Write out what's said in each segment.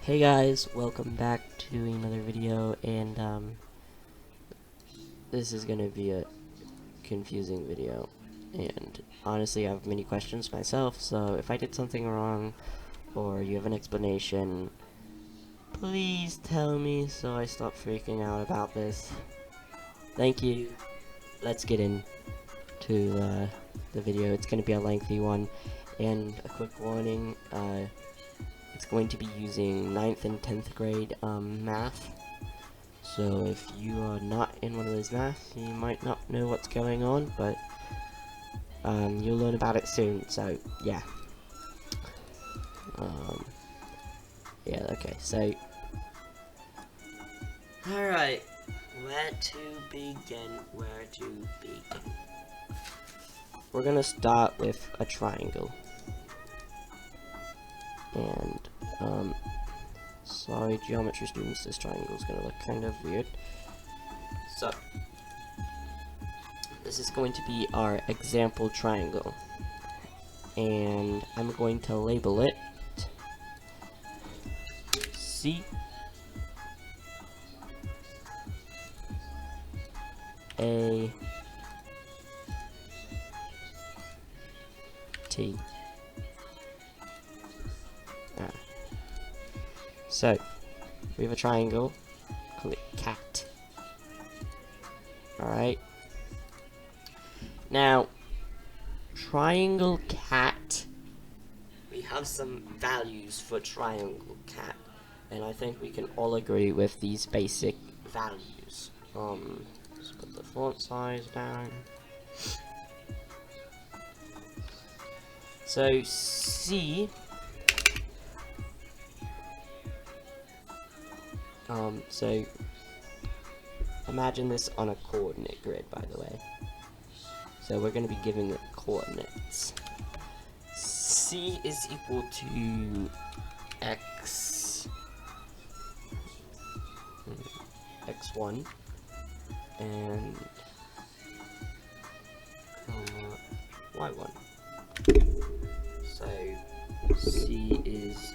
Hey guys, welcome back to another video, and this is gonna be a confusing video, and honestly I have many questions myself, so if I did something wrong, or you have an explanation, please tell me so I stop freaking out about this. Thank you. Let's get into the video. It's gonna be a lengthy one, and a quick warning, it's going to be using 9th and 10th grade math. So if you are not in one of those maths, you might not know what's going on, but you'll learn about it soon. So yeah, okay. So all right, where to begin? We're gonna start with a triangle, and sorry, geometry students, this triangle is gonna look kind of weird. So this is going to be our example triangle, and I'm going to label it C A T. So we have a triangle, call it cat. Alright. Now, triangle cat, we have some values for triangle cat, and I think we can all agree with these basic values. Let's put the font size down. So C, so imagine this on a coordinate grid, by the way. So we're going to be giving it coordinates. C is equal to x1 and y1. So C is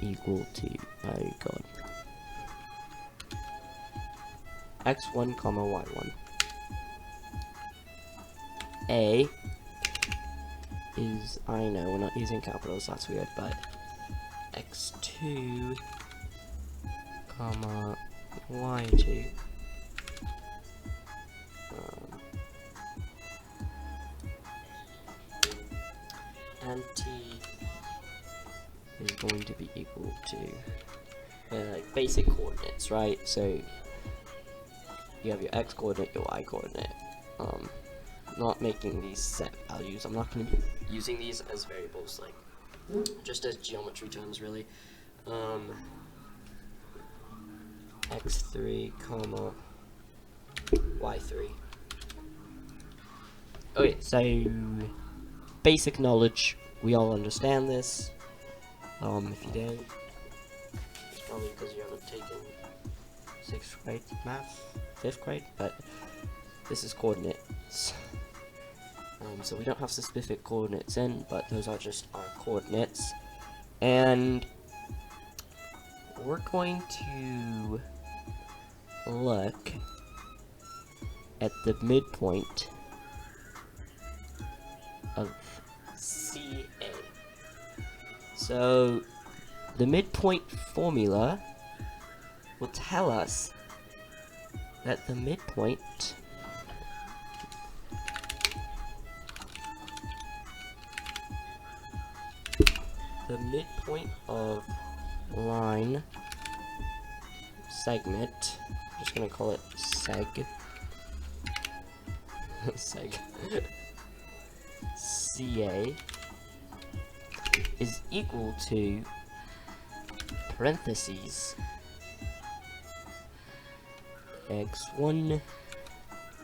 equal to, oh god, x1 comma y1. A is, I know we're not using capitals, that's weird, but x2 comma y2. And t is going to be equal to basic coordinates, right? So you have your x coordinate, your y coordinate. Not making these set values. I'm not going to be using these as variables, like just as geometry terms, really. X3 comma y3. Okay, so basic knowledge, we all understand this. If you don't, it's probably because you haven't taken 6th grade math, 5th grade, but this is coordinates. So we don't have specific coordinates in, but those are just our coordinates. And we're going to look at the midpoint of CA. So the midpoint formula will tell us that the midpoint of line segment, I'm just gonna call it seg seg CA is equal to parentheses x1,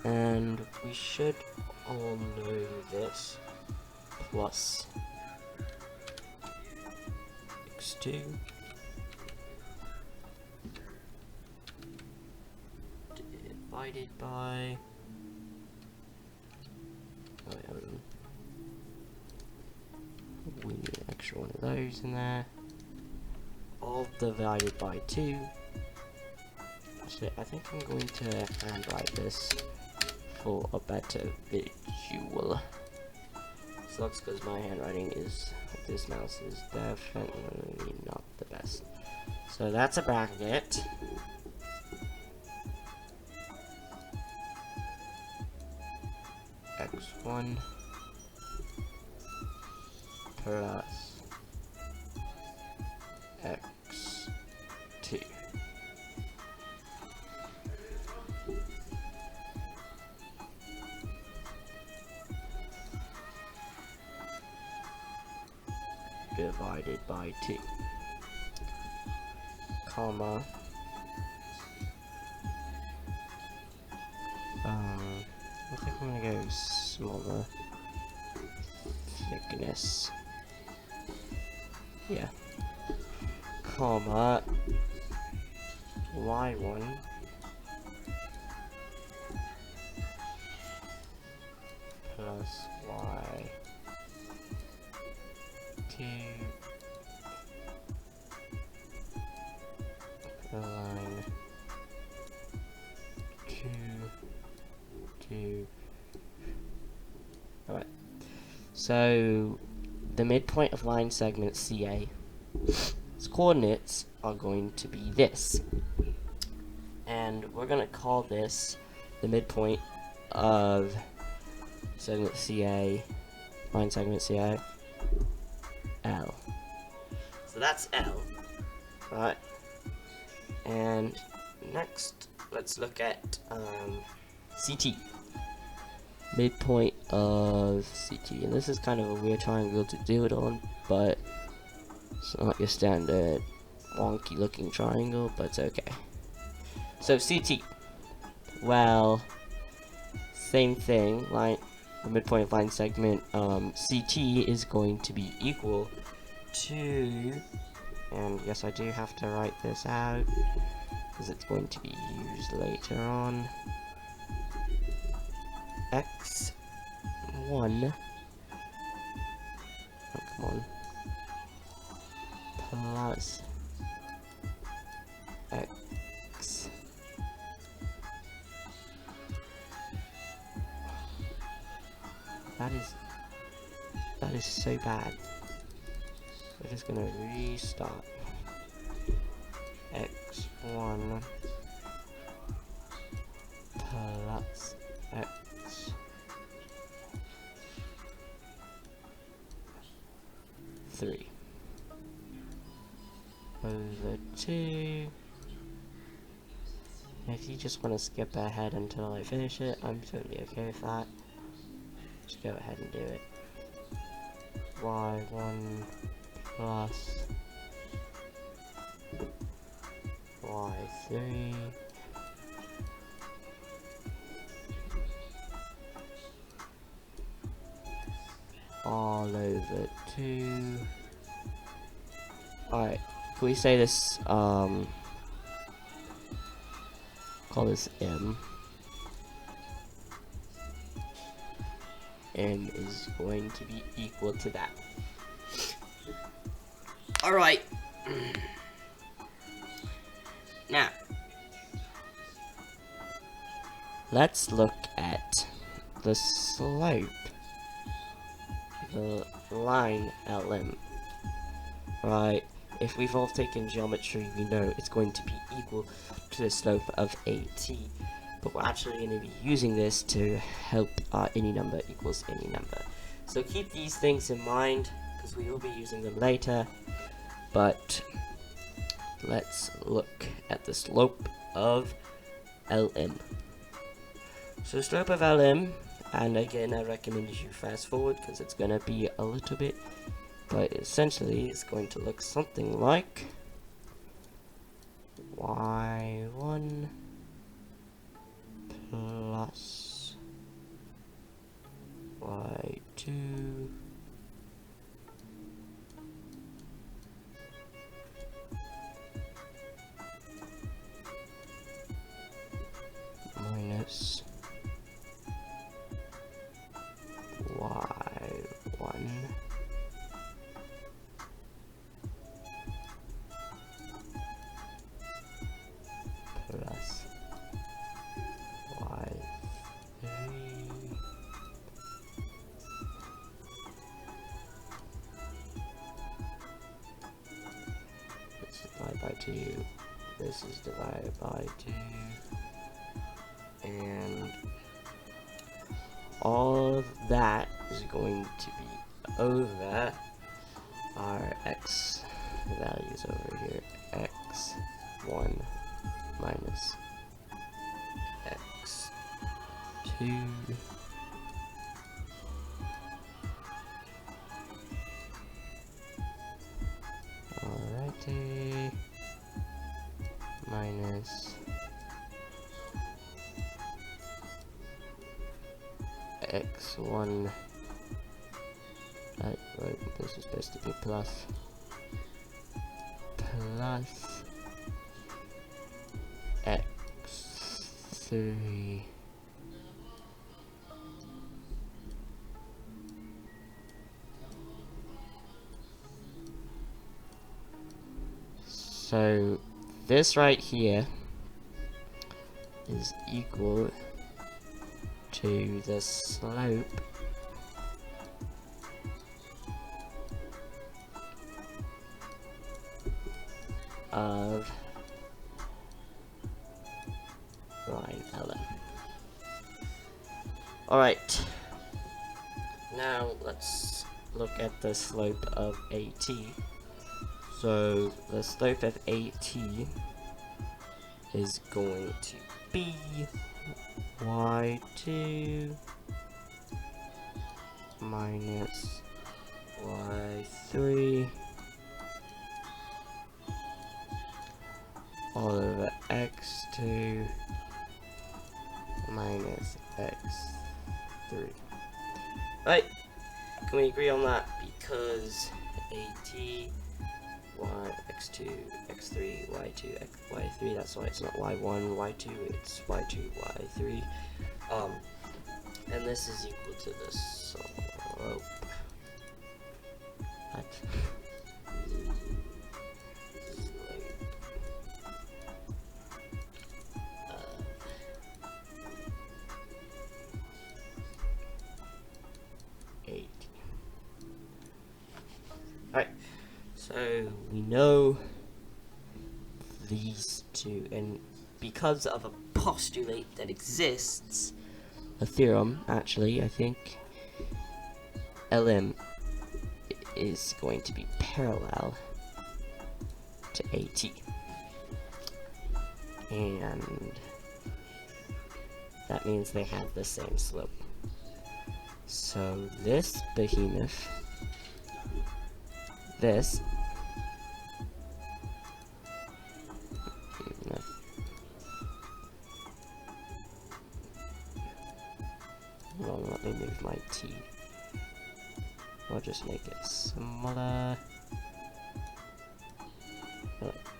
and we should all know this, plus x2 divided by, we need an extra one of those in there, divided by 2. Actually, I think I'm going to handwrite this for a better visual. Sucks because my handwriting is, this mouse is definitely not the best. So that's a bracket. X1 plus X2. Divided by 2, comma, I think I'm gonna go smaller thickness, yeah, comma, y1 plus y2 align 2. Alright, so the midpoint of line segment CA, its coordinates are going to be this, and we're going to call this the midpoint of segment CA, line segment CA, L. So that's L, right? And next, let's look at CT. Midpoint of CT, and this is kind of a weird triangle to do it on, but it's not your standard wonky looking triangle, but it's okay. So CT, well, same thing, line, the midpoint of line segment, CT is going to be equal to, and yes, I do have to write this out because it's going to be used later on, X1, oh, come on, plus X, that is so bad. We're just gonna restart. X1 plus X3 over 2. If you just want to skip ahead until I finish it, I'm totally okay with that. Just go ahead and do it. Y1 plus Y3 all over 2. Alright, can we say this, call this M. M is going to be equal to that. Alright. Now, let's look at the slope, the line LM. Right, if we've all taken geometry, we know it's going to be equal to the slope of AT. But we're actually going to be using this to help any number equals any number. So keep these things in mind, because we will be using them later. But let's look at the slope of LM. So slope of LM, and again I recommend you fast forward because it's going to be a little bit, but essentially it's going to look something like Y1 plus Y2 minus Y1 by 2, this is divided by 2, and all of that is going to be over our x values over here, x1 minus x2 alrighty, minus x1, wait, this is supposed to be plus x3 so this right here is equal to the slope of line LM. Alright, now let's look at the slope of AT. So the slope of AT is going to be y2 minus y3 all over x2 minus x3. Right, can we agree on that? Because AT, y, x2, x3, y2, y3, that's why it's not y1, y2, it's y2, y3. And this is equal to the slope. What? Alright, so we know these two, and because of a postulate that exists, a theorem actually, I think, LM is going to be parallel to AT. And that means they have the same slope. So this behemoth, this, no. Well, let me move my T. I'll just make it smaller.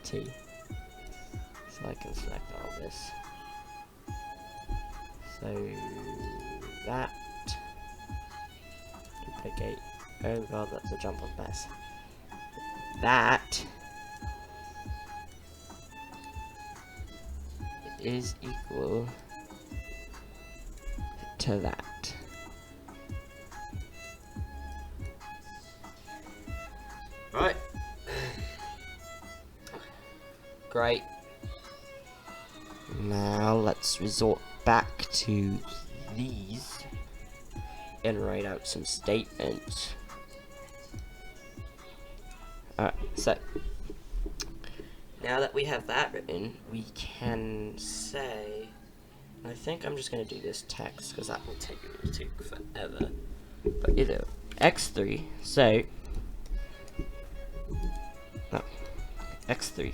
T. So I can select all this. So that, duplicate, oh god, that's a jump on mess. That is equal to that. Right. Great. Now let's resort back to these and write out some statements. Alright, so now that we have that written, we can say, I think I'm just going to do this text because that will take forever. But either x3, so no, x3,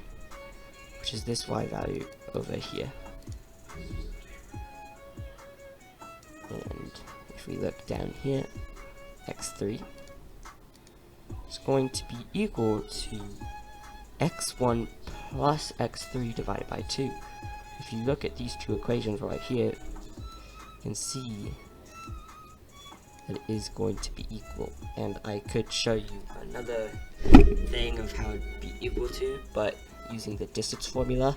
which is this y value over here. And if we look down here, x3 is going to be equal to x1 plus x3 divided by 2. If you look at these two equations right here, you can see that it is going to be equal. And I could show you another thing of how it would be equal to, but using the distance formula.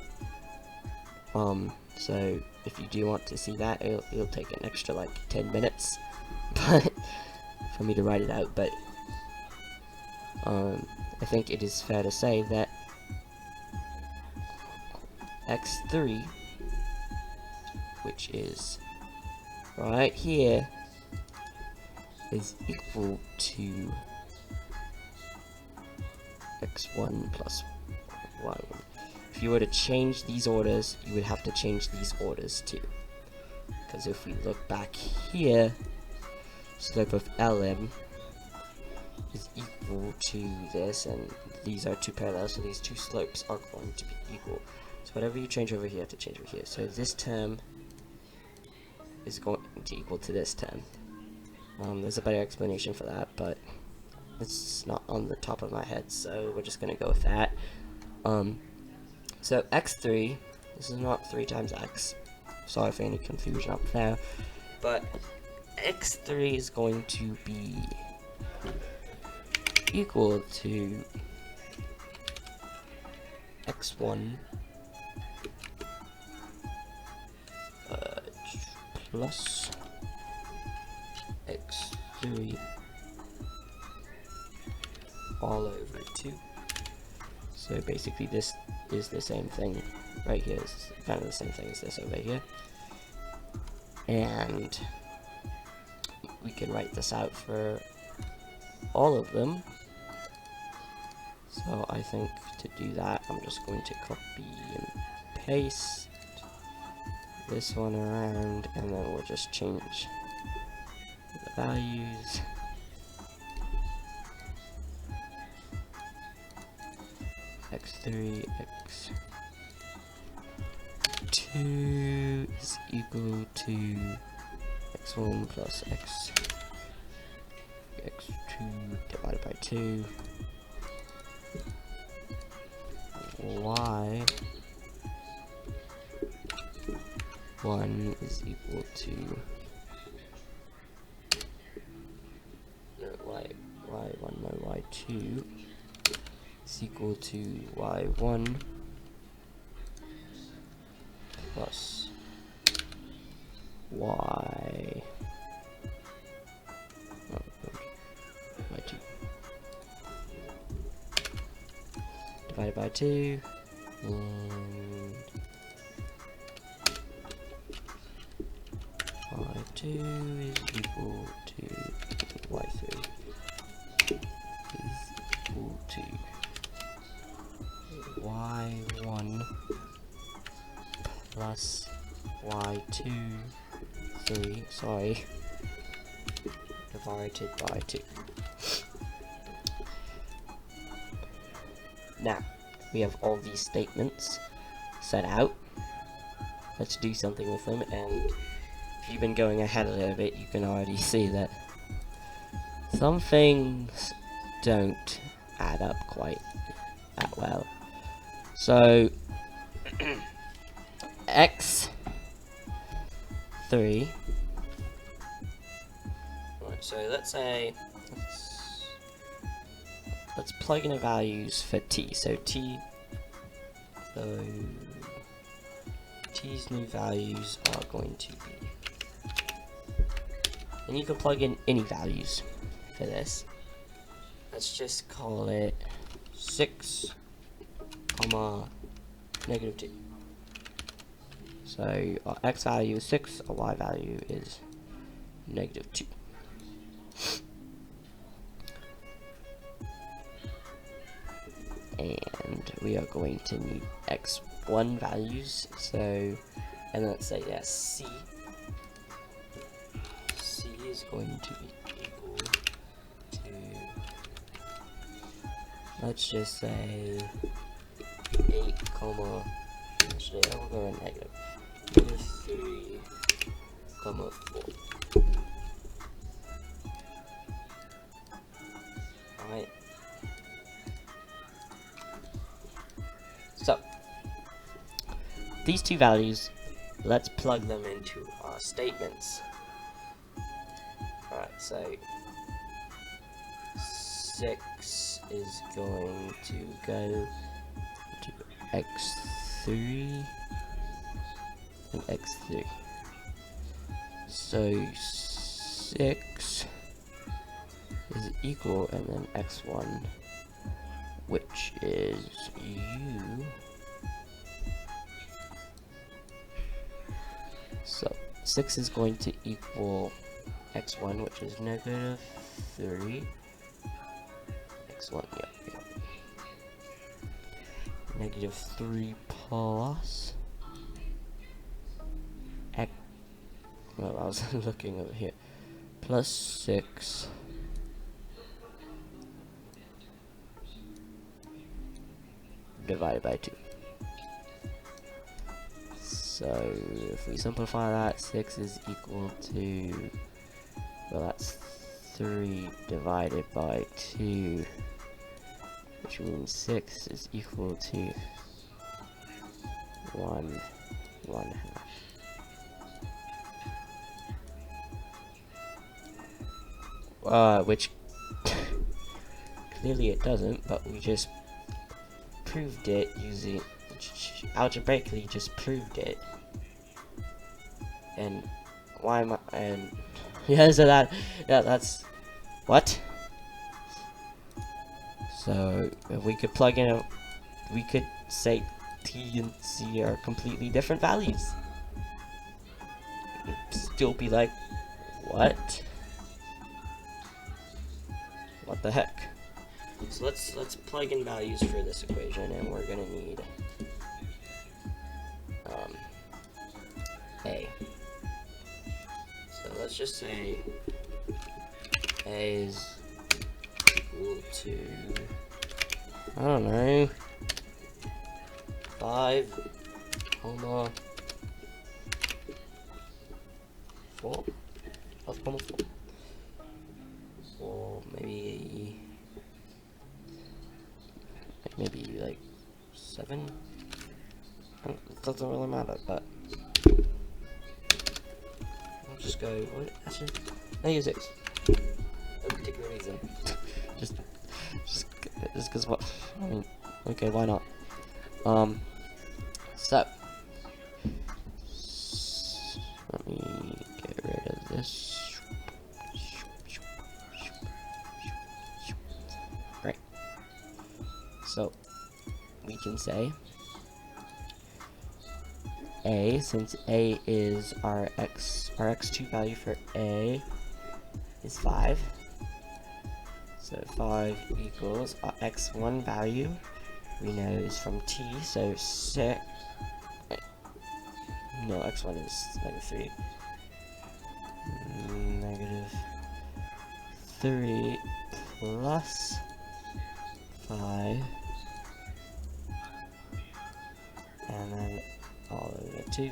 So if you do want to see that, it'll take an extra like 10 minutes but for me to write it out, but I think it is fair to say that x3, which is right here, is equal to x1 plus y1. If you were to change these orders, you would have to change these orders too. Because if we look back here, slope of LM is equal to this, and these are two parallels, so these two slopes are going to be equal. So whatever you change over here, you have to change over here. So this term is going to equal to this term. There's a better explanation for that, but it's not on the top of my head, so we're just going to go with that. So x3, this is not 3 times x. Sorry for any confusion up there. But x3 is going to be equal to x1 plus x3 all over 2. So basically this is the same thing right here. It's kind of the same thing as this over here. And we can write this out for all of them. So I think to do that, I'm just going to copy and paste this one around, and then we'll just change the values. x3, x2 is equal to x1 plus x2 divided by 2. y1 is equal to y2 is equal to y1 plus y2 divided by 2, and y2 is equal to y3 is equal to y1 plus y2 divided by 2. Now, we have all these statements set out. Let's do something with them, and if you've been going ahead a little bit, you can already see that some things don't add up quite that well. So, x3, right, so let's say, let's plug in the values for t. So t's new values are going to be, and you can plug in any values for this. Let's just call it 6, -2. So our x value is 6, our y value is -2. And we are going to need x1 values, so, and let's say c is going to be equal to, let's just say 8, actually I will go in negative, -3, 4. Alright. So, these two values, let's plug them into our statements. Alright, so 6 is going to go to x3 and x3. So 6 is equal, and then x1, which is u, 6 is going to equal x1, which is negative 3. x1, yep. Negative 3 plus x. Well, I was looking over here. Plus 6 divided by 2. So if we simplify that, 6 is equal to, well, that's 3 divided by 2, which means 6 is equal to 1/1/2. Which clearly it doesn't, but we just proved it using algebraically just proved it. And why am I, and yeah, so that's what? So if we could plug in we could say T and C are completely different values. It'd still be like, what? What the heck? So let's plug in values for this equation, and we're gonna need A. So let's just say A is equal to, I don't know, 5, 4, 5, 4, or maybe like 7. It doesn't really matter, but I'll just go. What? Actually, negative 6. No particular reason. just because what? I mean, okay, why not? So let me get rid of this. Right. So we can say A, since A is our x2 value for A is 5. So 5 equals our x1 value we know is from T, so 6. No, x1 is negative 3. Negative 3 plus 5. And then all over 2.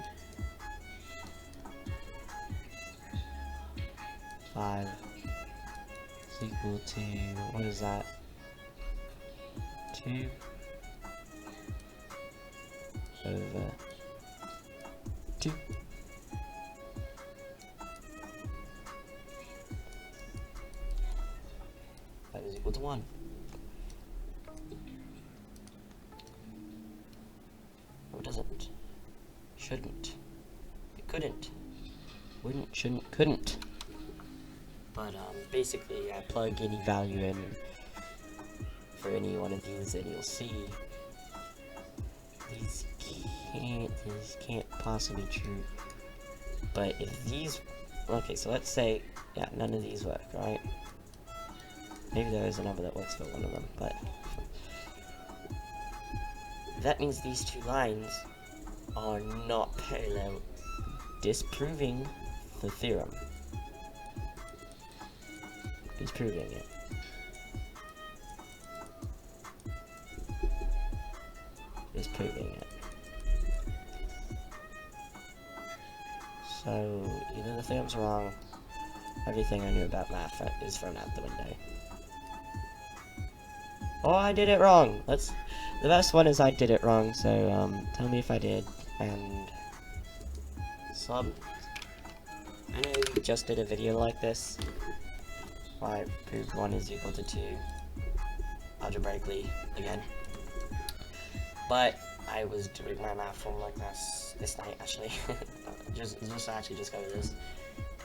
5 is equal to, what is that? 2 over 2. That is equal to 1. No, it doesn't. Shouldn't. It couldn't. Wouldn't, shouldn't, couldn't. But basically I plug any value in for any one of these and you'll see these can't possibly be true. But if these, okay, so let's say, yeah, none of these work, right? Maybe there is a number that works for one of them, but that means these two lines are not parallel, disproving the theorem. Disproving it. Disproving it. So either the theorem's wrong, everything I knew about math is thrown out the window. Oh, I did it wrong. The best one is I did it wrong, so tell me if I did, and sub. I know we just did a video like this, where I proved 1 is equal to 2, algebraically, again. But I was doing my math homework this night, actually. just discovered this,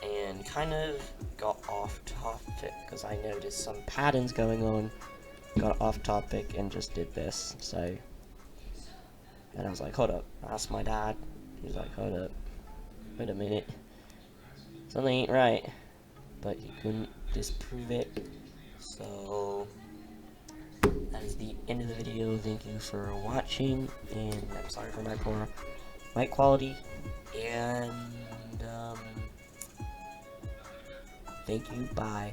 and kind of got off topic, because I noticed some patterns going on. Got off topic and just did this, so, and I was like, hold up, I asked my dad, he was like, hold up, wait a minute, something ain't right, but he couldn't disprove it. So that is the end of the video. Thank you for watching, and I'm sorry for my poor mic quality, and thank you, bye.